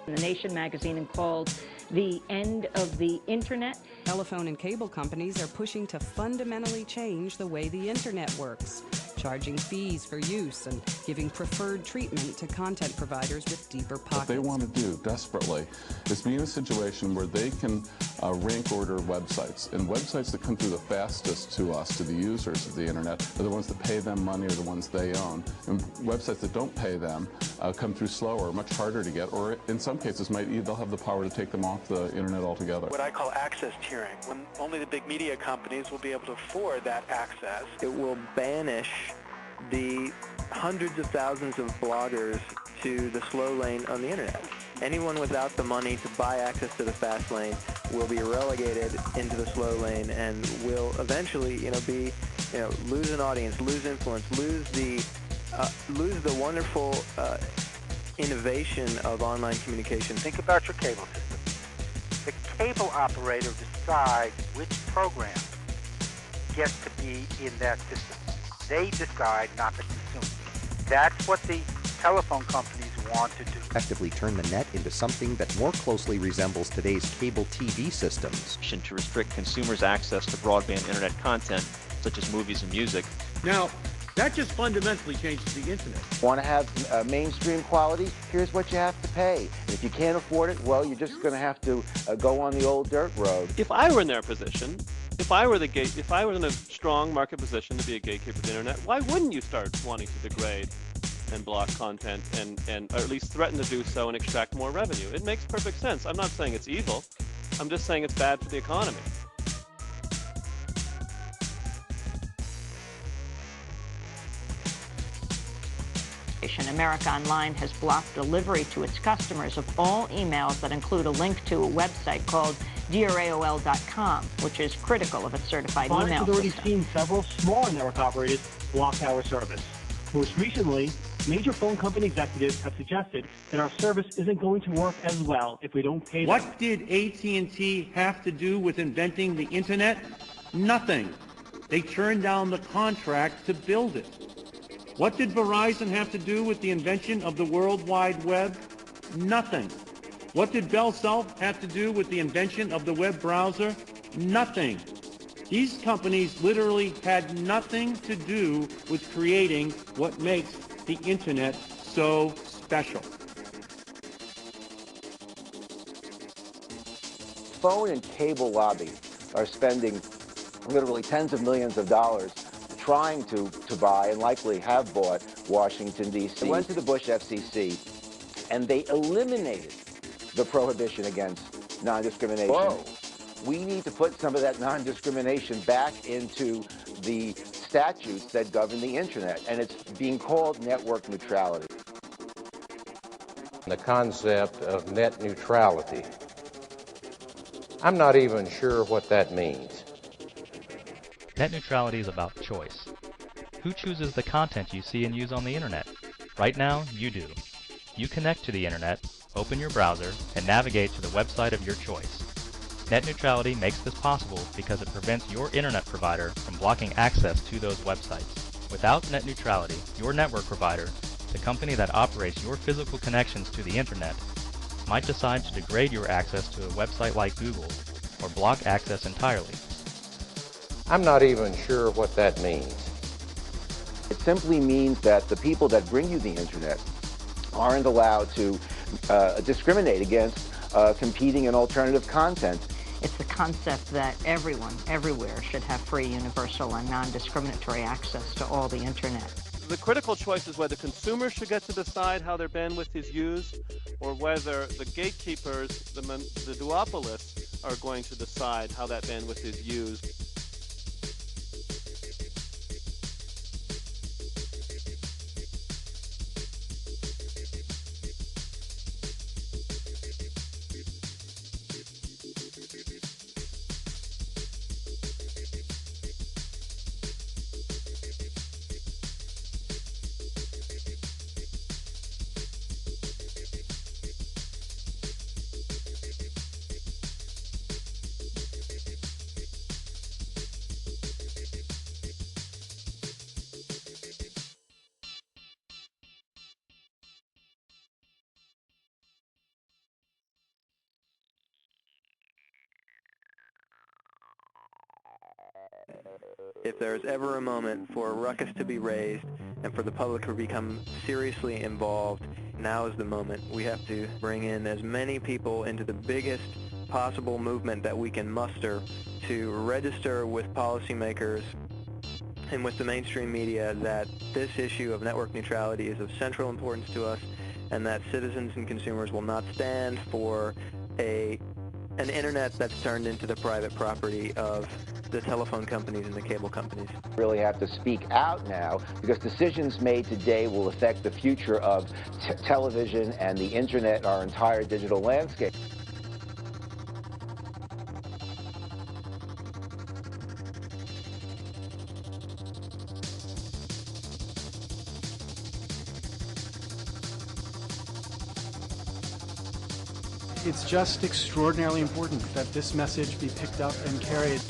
in the Nation magazine and called the end of the internet. Telephone and cable companies are pushing to fundamentally change the way the internet works, charging fees for use and giving preferred treatment to content providers with deeper pockets. What they want to do desperately is be in a situation where they can rank order websites, and websites that come through the fastest to us, to the users of the internet, are the ones that pay them money or the ones they own. And websites that don't pay them come through slower, much harder to get, or in some cases they'll have the power to take them off the internet altogether. What I call access tiering, when only the big media companies will be able to afford that access. It will banish the hundreds of thousands of bloggers to the slow lane on the internet. Anyone without the money to buy access to the fast lane will be relegated into the slow lane and will eventually, lose an audience, lose influence, lose the wonderful innovation of online communication. Think about your cable system. The cable operator decides which program gets to be in that system. They decide, not the consumer. That's what the telephone companies want to do. Effectively turn the net into something that more closely resembles today's cable TV systems. To restrict consumers' access to broadband internet content, such as movies and music. Now, that just fundamentally changes the internet. Want to have mainstream quality? Here's what you have to pay. And if you can't afford it, well, you're just going to have to go on the old dirt road. If I were in their position, if I were in a strong market position to be a gatekeeper of the internet, why wouldn't you start wanting to degrade and block content and or at least threaten to do so and extract more revenue? It makes perfect sense. I'm not saying it's evil. I'm just saying it's bad for the economy. America Online has blocked delivery to its customers of all emails that include a link to a website called DearAOL.com, which is critical of its certified email system. We've already seen several smaller network operators block our service. Most recently, major phone company executives have suggested that our service isn't going to work as well if we don't pay them. What did AT&T have to do with inventing the internet? Nothing. They turned down the contract to build it. What did Verizon have to do with the invention of the World Wide Web? Nothing. What did Bell South have to do with the invention of the web browser? Nothing. These companies literally had nothing to do with creating what makes the internet so special. Phone and cable lobby are spending literally tens of millions of dollars trying to buy and likely have bought Washington, D.C. They went to the Bush FCC and they eliminated the prohibition against non-discrimination. Whoa. We need to put some of that non-discrimination back into the statutes that govern the internet, and it's being called network neutrality. The concept of net neutrality. I'm not even sure what that means. Net neutrality is about choice. Who chooses the content you see and use on the internet? Right now, you do. You connect to the internet, open your browser, and navigate to the website of your choice. Net neutrality makes this possible because it prevents your internet provider from blocking access to those websites. Without net neutrality, your network provider, the company that operates your physical connections to the internet, might decide to degrade your access to a website like Google or block access entirely. I'm not even sure what that means. It simply means that the people that bring you the internet aren't allowed to discriminate against competing and alternative content. It's the concept that everyone, everywhere, should have free, universal, and non-discriminatory access to all the internet. The critical choice is whether consumers should get to decide how their bandwidth is used, or whether the gatekeepers, the duopolists, are going to decide how that bandwidth is used. If there is ever a moment for a ruckus to be raised and for the public to become seriously involved, now is the moment. We have to bring in as many people into the biggest possible movement that we can muster to register with policymakers and with the mainstream media that this issue of network neutrality is of central importance to us, and that citizens and consumers will not stand for an internet that's turned into the private property of the telephone companies and the cable companies. Really have to speak out now, because decisions made today will affect the future of television and the internet, our entire digital landscape. It's just extraordinarily important that this message be picked up and carried.